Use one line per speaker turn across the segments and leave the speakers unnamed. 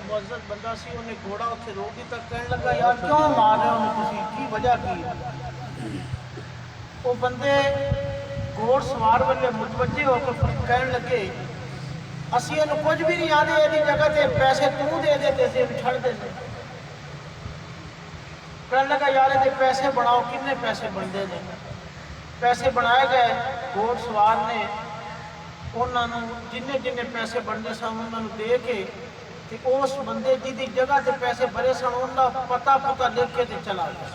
मुअज़्ज़ज़ बंदा सी, उन्हें घोड़ा उत्थे रोक दिता। कहने लगा यार क्यों मार रहे हो तुसीं, की वजह की? वो बंदे घोड़ सवार वाले मुतवज्जे होकर कहने लगे असी इहनूं कुछ भी नहीं आदे, इहदी जगह ते पैसे तू दे दे ते छड़ दे। कहने लगा यार ये पैसे बनाओ, किन्ने पैसे बनते हैं? पैसे बनाए गए, घोड़ सवार ने उन्होंने जिन्ने जिन्ने पैसे बनते सन उन्होंने दे के ते उस बंदे जिहदी जगह से पैसे भरे सन उनका पता पुता लिख के ते चला गया।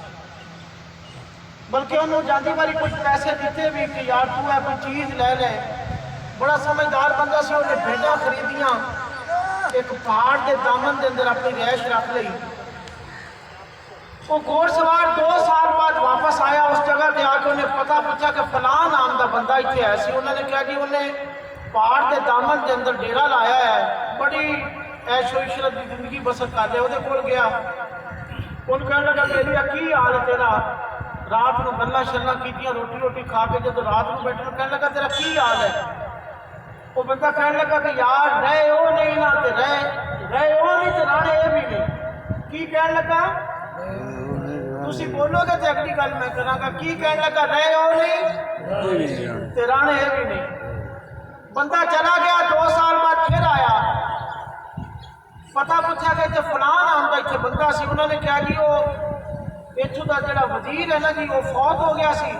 बल्कि उन्होंने जाती बारी कुछ पैसे दिते भी कि यार तू है कोई चीज़ ले ले। बड़ा समझदार बंदा सी, उन्हें भेड़ा खरीदियां, एक पहाड़ के दामन के अंदर अपनी रैश रख ली। वो घोड़ सवार 2 साल बाद वापस आया उस जगह पर आके उन्हें पता पूछा कि फलां नाम का बंदा इतने है सी। उन्होंने कहा जी उन्हें पहाड़ के दामन के अंदर डेरा लाया है, बड़ी ऐशो इशरत की जिंदगी बसर कर रहे। वो कोल गया, उन कहने लगा मेरी की हाल है तेरा? रात को गल्ला शल्ला की, रोटी रोटी खा के जो रात को बैठे कहने लगा तेरा की हाल है? वो बंदा कहने लगा कि यार रहे वो नहीं ना ते रहे वो नहीं तो राणे ये भी नहीं। की कहने लगा? तुसी बोलोगे तो अगली गल मैं करांगा। की कहने लगा? रहे हो नहीं ते राणे ये भी नहीं। बंदा चला गया, 2 साल बाद फिर आया, पता पूछा गया कि फलां नाम का इतने बंदा सी। उन्होंने क्या जी वो इथों का जो वजीर है ना जी वो फौत हो गया सी।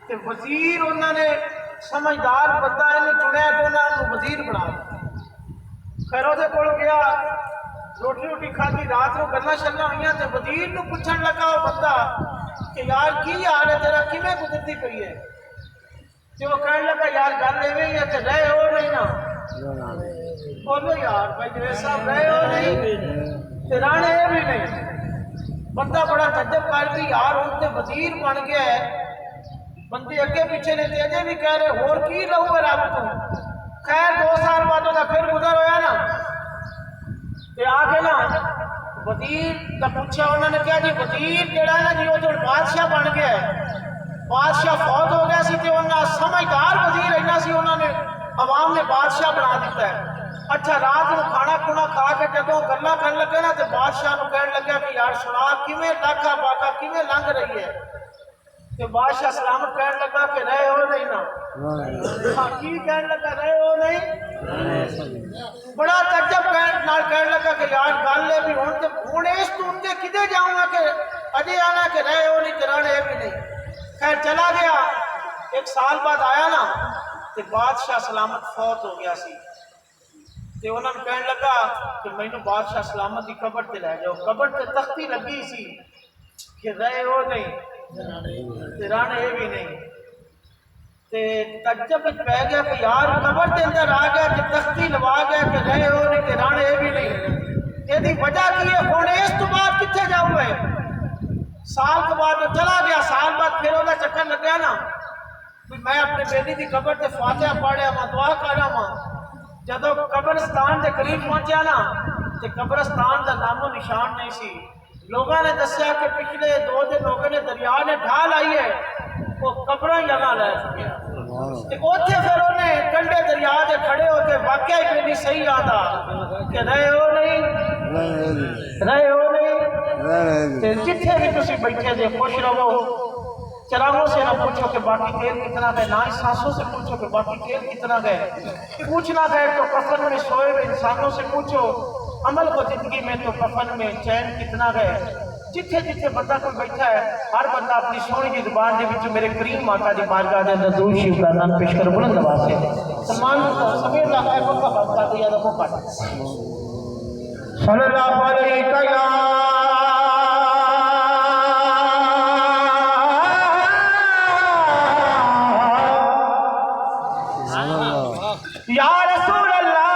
ते वजीर उन्होंने समझदार बंदा इन्हें चुनिया तो उन्होंने वजीर बना दिया। खैर वो कोल गया, रोटी रोटी खाधी, रात को गल्लां शल्लां हुई तो वजीर को पूछण लगा वो बंदा कि यार की हाल है तेरा, किवें गुजरती पई है? तो वो कहने लगा यार गल इवें ही है कि रहे हो नहीं ना। बोलो यार भाई जवेद साहब, रहे हो नहीं ते राणे ये भी नहीं। बंदा बड़ा तजब कर भी यार उन ते वजीर बन गया है। बंदे अगे पीछे ने तेजे भी कह रहे होर की लहू है रब तो। खैर 2 साल बाद वह फिर गुजर होया ना ते आके ना वजीर का पूछा। उन्होंने कहा जी वजीर जड़ा ना जी वो जो बादशाह बन गया है, बादशाह फौत हो गया सी ते उन्हें समझदार वजीर इन्ना सी, उन्होंने अवाम ने बादशाह बना दिता है। अच्छा रात को खाना खुना खा के जो गल्लां करन लगे ना तो बादशाह को कहने लगा कि यार सुना किवें लाका बाका किवें लंघ रही है? तो बादशाह सलामत कहने लगा कि रहे हो नहीं ना। हाँ की कहने लगा? रहे हो नहीं। बड़ा तजब कहने लगा कि यार गल है भी हुण इस तू उत्ते किते जाऊंगा कि अजे आना कि रहे हो नहीं कराने भी नहीं। खैर चला गया, 1 साल बाद आया ना तो बादशाह सलामत फौत हो गया सी। तो उन्होंने कहने लगा कि मैनू बादशाह सलामत की कबर से लै जाओ। कबर से तख्ती लगी सी कि रहे हो नहीं राणे ये भी नहीं। ते तजब पै गया कि यार कबर के अंदर आ गया कि तख्ती लवा गया कि रहे हो नहीं राणे ये भी नहीं। यदि वजह की है हुण इस तो बाद कितने जाऊंगा? साल के बाद चला गया, साल बाद फिर वह चक्कर लग्या ना मैं अपने बेटी की कबर से फातिहा पढ़िया वा दुआ करा वा। जदों कब्रस्तान के करीब पहुंचा ना तो कब्रस्तान का नामो निशान नहीं सी। लोगों ने दसिया कि पिछले 2 दिन लोगों ने दरिया ने ढा लाई है, वो कब्र ही जगह लै चुके। उथे फिर उन्हें कंढे दरिया के खड़े होकर वाकया ही मेरी सही याद आ कि रहे हो नहीं जिथे भी तुम बैठे जे खुश रहो। चरागों से ना पूछो कि बाकी तेल कितना गए, ना ही सांसों से पूछो कि बाकी तेल कितना गए। पूछना गए तो कफन में सोए हुए इंसानों से पूछो, अमल को जिंदगी में तो कफन में चैन कितना गए। जिथे जिथे बंदा कोई बैठा है हर बंदा अपनी सोहनी की जुबान के विच मेरे करीम माता की बारगाह के अंदर दुरूद शरीफ का नाम पेश कर बुलंद आवाज से सम्मान समीर दा है को का बात कर दिया देखो काट सल्लल्लाहु अलैहि या रसूल अल्लाह।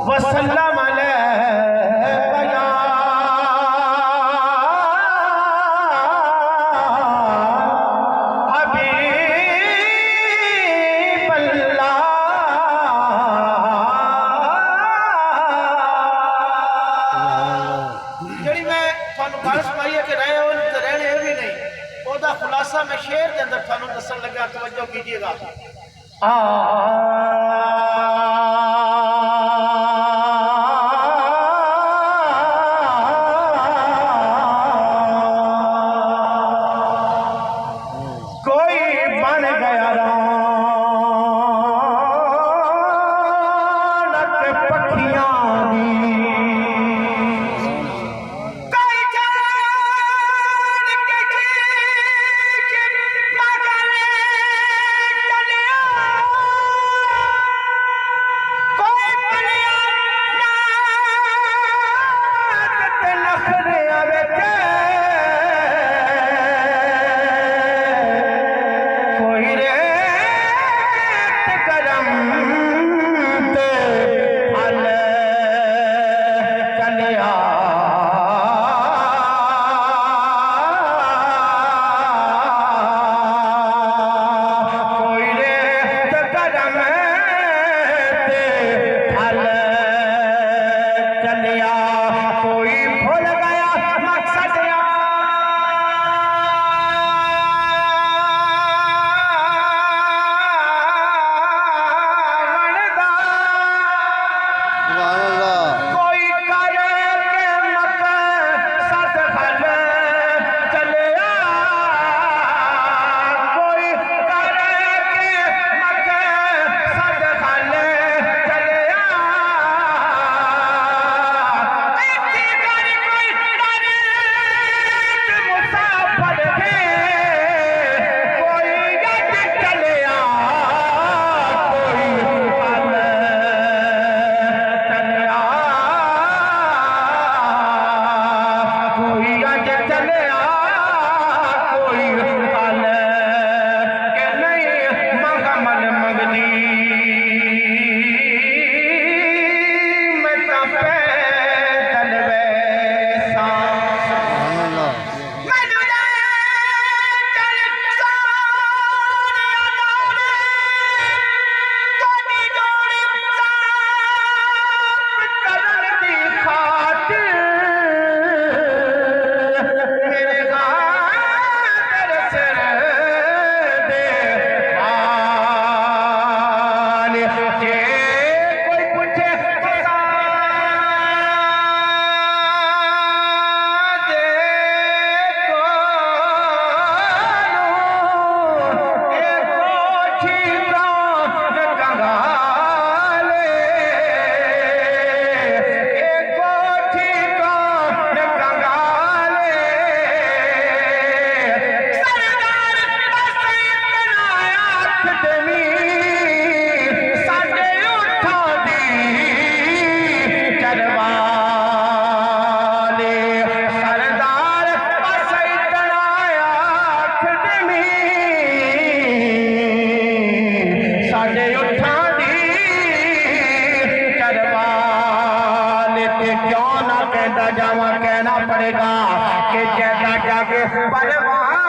वसल्लम अलैका या हबीब अल्लाह। जड़ी मैं थानू गल सुनाई है कि रहे हो ਉਹਦਾ ਖੁਲਾਸਾ मैं शेर के अंदर थानू दसन लगा, तवज्जो कीजिएगा। जावा कहना पड़ेगा कि जैसा जाके परवाना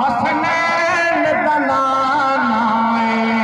हसनैन दा नाम आए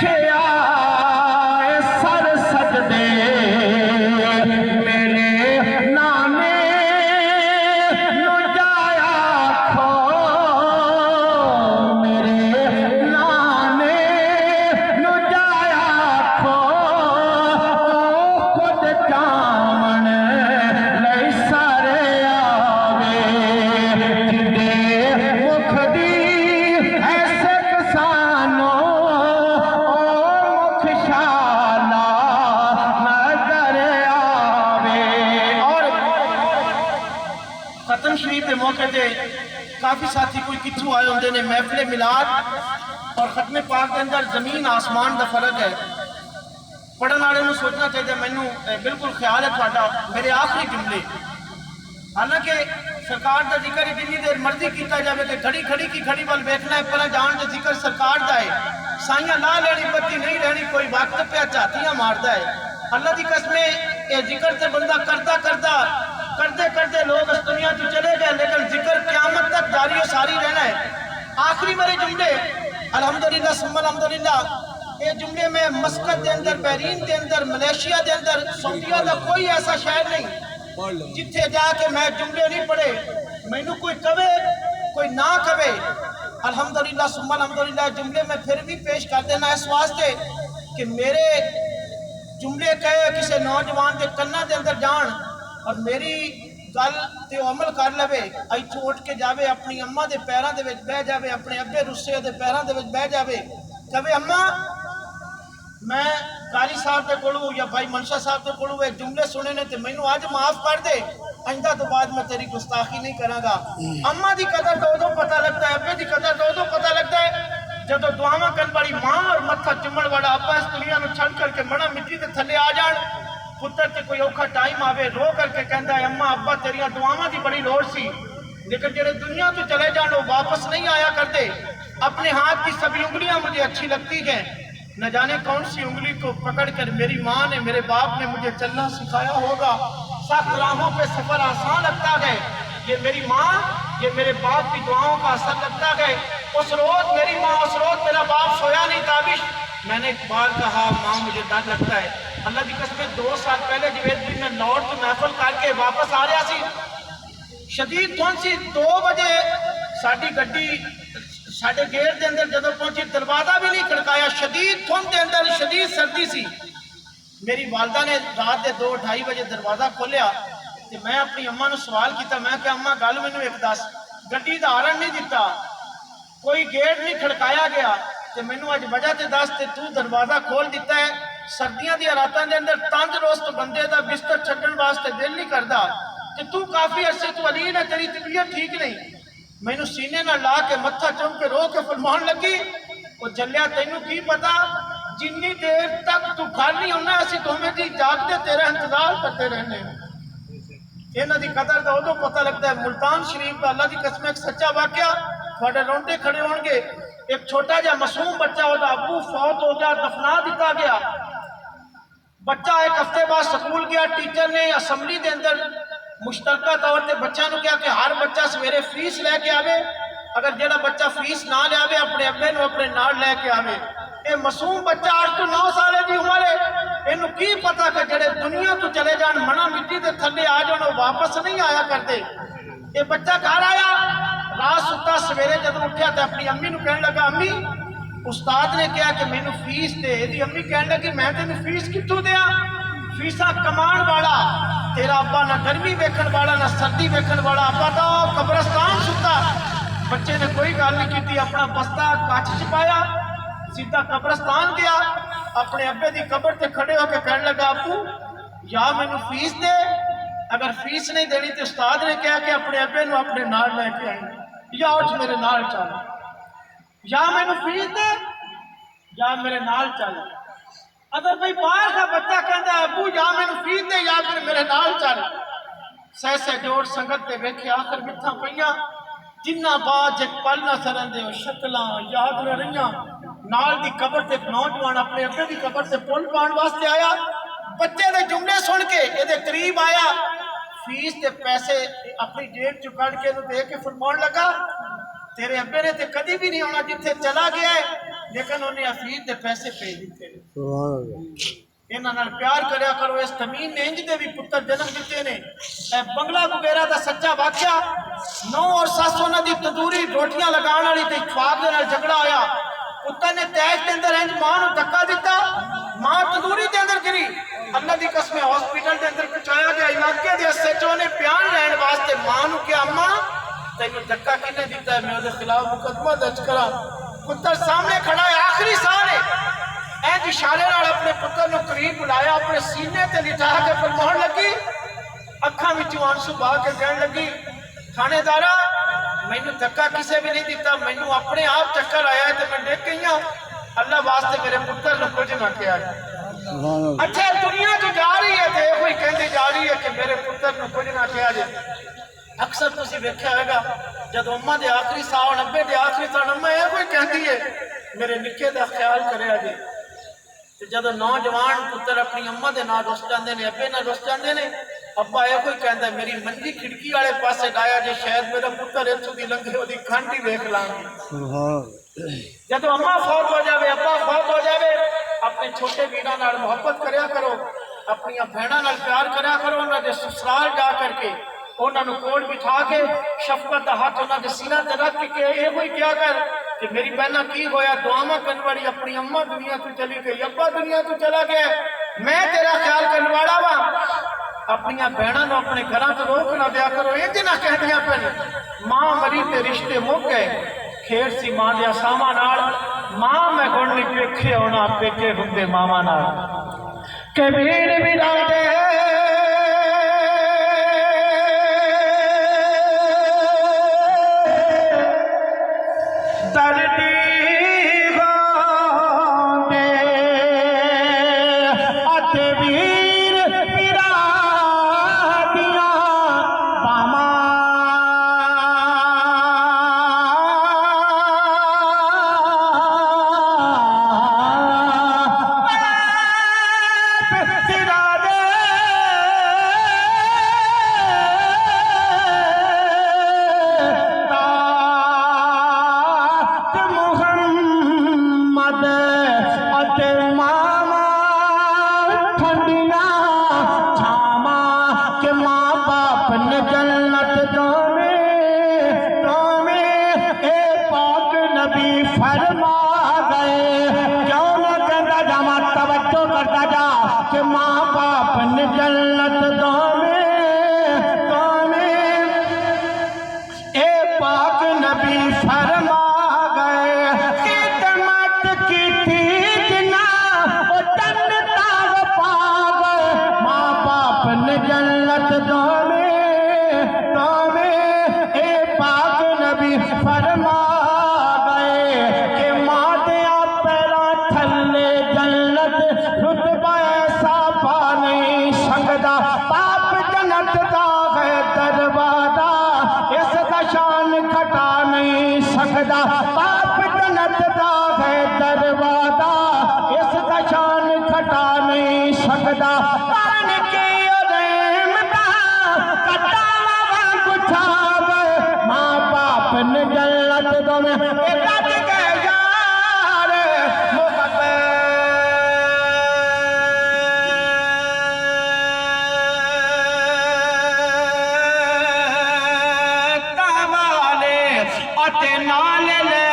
वेखिया सर सजदे मेरे नाने नु जाया खो मेरे नाने नु जाया खो खुद जामन लई सारे आवे जिदे मुख दी ऐसे किसानों मुख शाला नजर आवे। और खत्म शरीफ के मौके पे काफ़ी साथी कोई कितों आए होंगे ने महफिल मिलाद और खत्मे पाक के अंदर जमीन आसमान का फर्क है। पढ़ने वाले को सोचना चाहिए। मैनू बिल्कुल ख्याल है थोड़ा मेरे आखिरी जुमले, हालांकि सरकार का जिक्र जितनी देर मर्जी किया जाए कि घड़ी खड़ी की घड़ी वाल वेखना है पर जान के जिक्र सरकार का है। साइयां ला लेनी बत्ती नहीं रहनी, कोई वक्त पे झातियां मारता है। अल्लाह की कसमें ये जिक्र से बंदा करता करता करते करते लोग इस दुनिया से चले गए, लेकिन जिक्र क़यामत तक जारी और सारी रहना है। आखिरी मेरे जुमले अल्हम्दुलिल्लाह सुम्मा अल्हम्दुलिल्लाह, ये जुमले में मस्कत के अंदर, बहरीन के अंदर, मलेशिया के अंदर, सऊदीया का कोई ऐसा शहर नहीं जिथे जाके मैं जुमले नहीं पढ़े। मैनू कोई कवे कोई ना कवे, अल्हम्दुलिल्लाह सुम्मा अल्हम्दुलिल्लाह जुमले में फिर भी पेश कर देना इस वास्ते कि मेरे जुमले कहे किसी नौजवान के कन्ना के अंदर जान और मेरी गल ते अमल कर लवे, इथों उठ के जावे अपनी अम्मा के पैरों के बह जावे, अपने अब्बे रुस्से के पैरों के बह जावे, कवे अम्मा मैं काली साहब के कोलू या भाई मनशा साहब के कोलू एक जुमले सुने ने, तो मैनू अज माफ कर दे, आइंदा तो बाद मैं तेरी गुस्ताखी नहीं करांगा। अम्मा की कदर तो उदों पता लगता है, अब्बे की कदर तो उदों पता लगता है जब दुआवा करने वाली मां और मत्था चुमण वाला अब्बा इस दुनिया में छड़ करके मना मिट्टी के थले आ जान। पुत्र से कोई औखा टाइम आवे रो करके कहता है अम्मा अब्बा तेरिया दुआवां की बड़ी लोड़ सी, लेकिन जेडे दुनिया तो चले जान वो वापस नहीं आया करते। अपने हाथ की सभी उंगलियां मुझे अच्छी लगती हैं, न जाने कौन सी उंगली को पकड़कर मेरी माँ ने मेरे बाप ने मुझे चलना सिखाया होगा। सख्त राहों पे सफर आसान लगता है, ये मेरी माँ ये मेरे बाप की दुआओं का असर लगता है। उस रोज मेरी माँ, उस रोज मेरा बाप सोया नहीं ताबिश। मैंने एक बार कहा माँ मुझे डर लगता है। अल्लाह की कसम 2 साल पहले जवेद दिन में लौट तो महफल करके वापस आ रहा सी, शदीद धुंध सी, 2 बजे साडी गड्डी साढ़े गेट के अंदर जब पहुंची दरवाजा भी नहीं खड़काया, शदीद धुंध के अंदर शदीद सर्दी सी। मेरी वालदा ने रात के 2-2:30 बजे दरवाजा खोलिया तो मैं अपनी अम्मा ने सवाल किया, मैं क्या अम्मा गल मैनू एक दस, गड्डी का हारन नहीं दिता, कोई गेट नहीं खड़काया गया, तो मैनू अज वजह तो दस, तो तू दरवाजा खोल दिता है। सर्दियों की रातों के अंदर तंदरुस्त बंदे का बिस्तर छड्डण वास्ते दिल नहीं करता, तो तू काफ़ी अरसे तू अलीन है, तेरी तबीयत ठीक नहीं। मैनू सीने ना ला के मत्था चुम के रो के फरमान लगी, वो जलिया तेनू की पता जिन्नी देर तक तू घर नहीं होना असीं दोवें जी जागते तेरा इंतजार करते रहने। इन्हां दी कदर तो उदों पता लगता है। मुल्तान शरीफ का अल्लाह की कसम एक सच्चा वाकया, थोड़े रोंडे खड़े होंगे। एक छोटा जा मासूम बच्चा होता अबू फौत हो गया, दफना दिता गया। बच्चा एक हफ्ते बाद स्कूल गया, टीचर ने असैम्बली के अंदर मुश्तरका तौर पर बच्चों को कहा कि हर बच्चा सवेरे फीस लैके आवे, अगर जो बच्चा फीस ना लिया अपने अब्बे को अपने नाल लैके आवे। ये मासूम बच्चा 8 तो 9 साल की उम्र है, इनू की पता कि जेडे दुनिया तो चले जान मना मिट्टी के थले आ जान वापस नहीं आया करते। ये बच्चा घर आया, रात सुता, सवेरे जब उठा तो अपनी अम्मी को कहने लगा अम्मी उस्ताद ने कहा कि मैनू फीस दे। यदि अम्मी कहने लगी मैं तेन फीस कितों दिया, फीसा कमान वाला तेरा अब्बा ना गर्मी वेखण वाला ना सर्दी वेखण वाला, अब्बा तो कब्रस्तान सुता। बच्चे ने कोई गल नहीं की, अपना बस्ता कच्छ च पाया, सीधा कब्रस्तान गया, अपने अब्बे की कब्र से खड़े होकर कहने लगा अब्बू या मैनू फीस दे, अगर फीस नहीं देनी तो उस्ताद ने कहा कि अपने अब्बे को अपने नाल लैके आई, या उठ मेरे नाल चल, या मैनू फीस दे या मेरे नाल चल। अगर भाई बाहर का बच्चा कहता है अबू या मैनू फीस दे या फिर मेरे नाल चल, सह सह जोड़ संगत के वेखे आखिर मिठा पईयां, जिन्ना बाद एक पल ना सरन दे शक्ल याद न रही। नाल दी कबर से नौजवान अपने अब्बे की कबर से पुल पाने वास्ते आया, बच्चे के जुमले सुन के ये करीब आया, फीस के पैसे अपनी जेब चु कड़ के दे के फरमान लगा तेरे अब्बे ने तो कभी भी नहीं होना, जिथे चला गया है लेकिन उन्हें अफरीद के पैसे भेज दिते।
सुभान अल्लाह।
इन्हां नाल प्यार करया करो। इस तमीम ने इंज दे भी पुत्र जन्म दिते ने। बंगला वगैरह का सच्चा वाकया, नौ और सस उन्हां दी तंदूरी रोटियां लगाने वाली ते इत्फाक दे नाल झगड़ा होया। पुत्र ने तैश के अंदर इंज मां नूं धक्का दिता, मां तंदूरी के अंदर गिरी। अल्लाह की कसम हॉस्पिटल के अंदर पहुंचाया गया। इलाके के SHO ने बयान लैण वास्ते मां नूं कहा, अम्मा तैनूं धक्का किने दिता है, मैं उहदे खिलाफ मुकदमा दर्ज करा। पुत्र सामने खड़ा है, आखिरी साह ने इंज इशारे नाल अपने पुत्र नूं करीब बुलाया, अपने सीने ते लिटा के फरमाउण लगी, अखां विचों आंसू बहा के कहण लगी, थानेदारा मैनू धक्का किसी भी नहीं दिता, मैनू अपने आप चक्कर आया है तो मैं डिग गई हूं। अल्लाह वास्ते मेरे पुत्र नूं कुछ ना कहा। अच्छा दुनिया तो जा रही है तो कोई कहती जा रही है कि मेरे पुत्र नूं कुछ ना कहा जाए। अक्सर तुसीं वेख्या होगा जब अम्मा के आखिरी साल, अब्बे के आखिरी साल, अम्मा यह कोई कहती है मेरे निक्के का ख्याल करे जी। जब नौजवान पुत्र अपनी अम्मा के नाल रुस जाते हैं, अब्बे नाल रुस जाते हैं, अब्बा यह कोई कहता मेरी मंजी खिड़की वाले पासे लाया जे, शायद मेरा पुत्र इत्थों दी लंघे ओदी खंड ही वेख लांगे। जब अम्मा फौत हो जाए, अब्बा फौत हो जाए, अपने छोटे वीरां नाल मुहब्बत करया करो, अपनी भैणां नाल प्यार करया करो। उन्होंने ससुराल जा करके उन्होंने कोल बिठा के शफकत का हाथ उन्होंने सीना ते रख के यह कोई क्या कर कि मेरी बहना की होया, दुआवा करने वाली अपनी अम्मा दुनिया तो चली गई, अब्बा दुनिया तो चला गया, मैं तेरा ख्याल करने वाला वा। अपनिया भैणों को अपने घर तो रोक ना दिया करो। इंज ना कह दिया कर मां मरी ते रिश्ते मुक गए, खेड़ सी मां दे सावां नाल, मां मैं गुण नहीं वेखे होना पेके हुंदे मावां नाल। कबीर बिरादे पाप जन्नत दा है दरवाजा, इसका शान खटा नहीं सकदा। पान के रेम दा कटावा गुछाव, मां बाप ने जन्नत दो में रज के यार मोहब्बत वाले अते नाल ले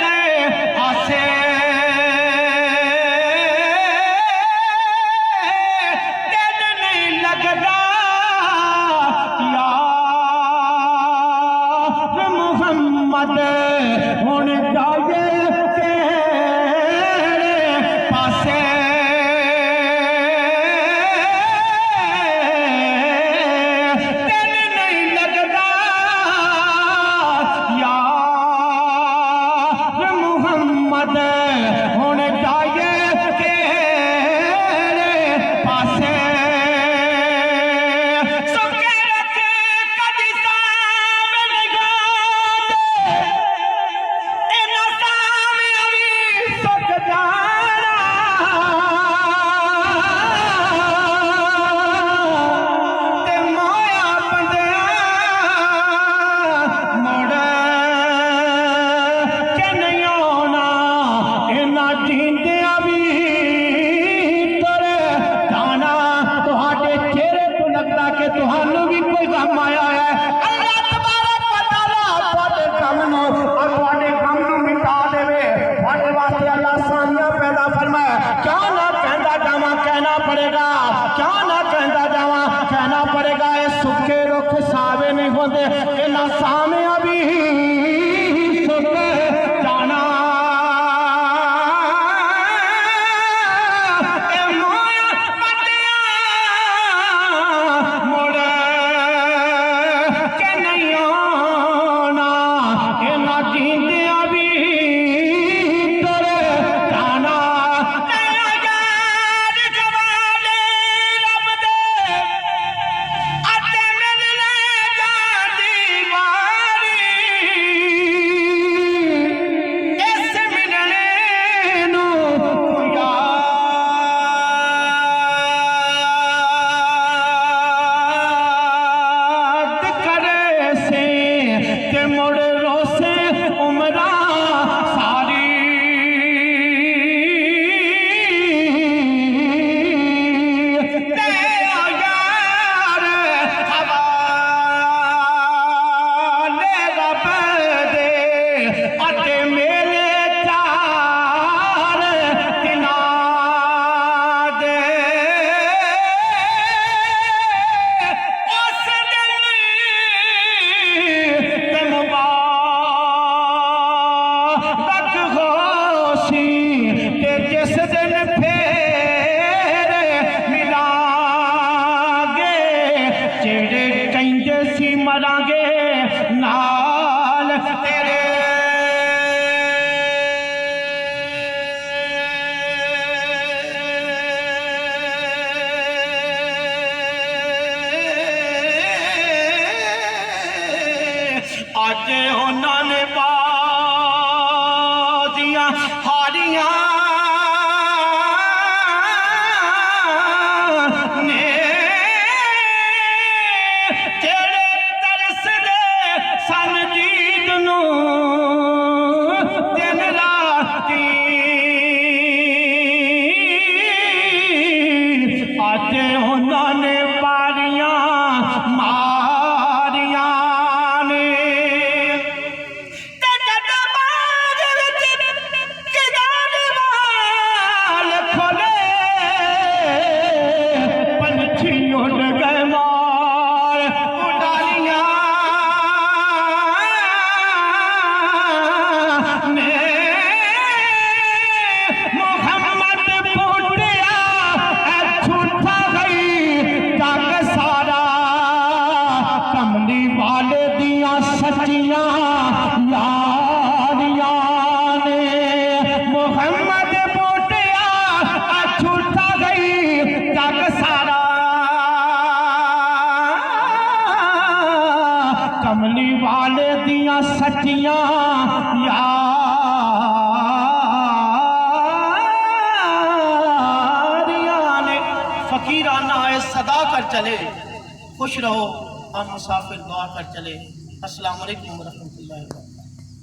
गए आसे कहना पड़ेगा, क्या ना कहता जावा, कहना पड़ेगा ये सुखे रुख सावे नहीं होते, ये ना सामे अभी सुख जाना। आज उन्होंने बाजियां हारियां ने जेड़े तरसदे सन जीत नू दिन राती, आज उन्होंने पारियां कमली वाले दियां सच्चियां यारियां ने फकीराना है सदा कर चले, खुश रहो हम मुसाफिर दुआ कर चले। अस्सलाम वालेकुम व रहमतुल्लाहि व बरकातहू।